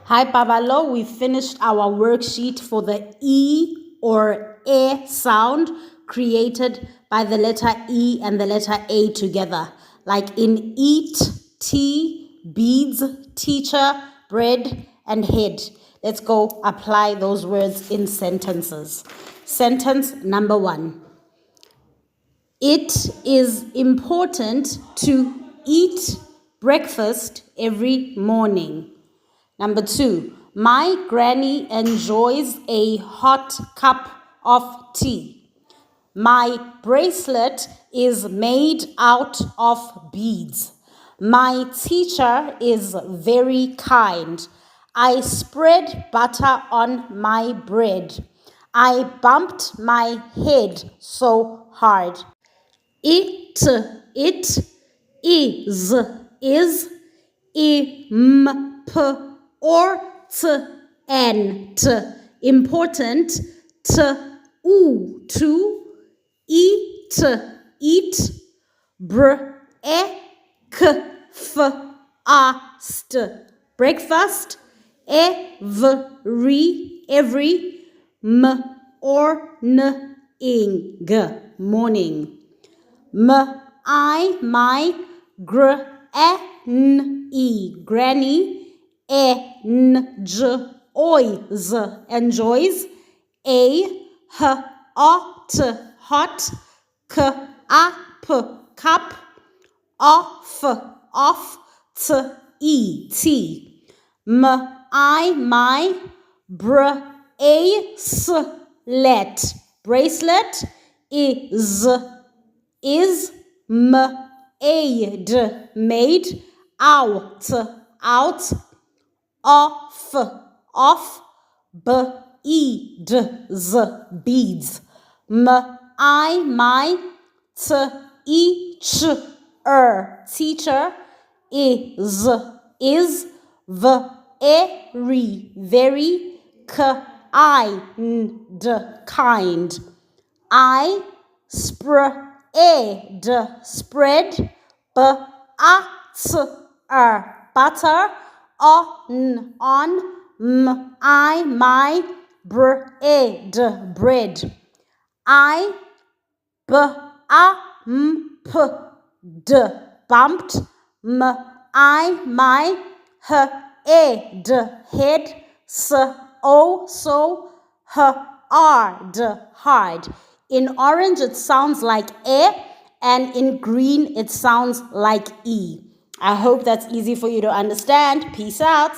Hi, Babalo. We finished our worksheet for the E or E sound created by the letter E and the letter A together. Like in eat, tea, beads, teacher, bread, and head. Let's go apply those words in sentences. Sentence number 1. It is important to eat breakfast every morning. Number 2, my granny enjoys a hot cup of tea. My bracelet is made out of beads. My teacher is very kind. I spread butter on my bread. I bumped my head so hard. It is, imp, or t. Important, to, eat, breakfast, breakfast, every, morning, morning. My granny enjoys a hot cup of tea. My bracelet is made out of beads. My teacher is very kind. I spread butter on my bread. I bumped my head so hard. In orange, it sounds like E, and in green, it sounds like E. I hope that's easy for you to understand. Peace out.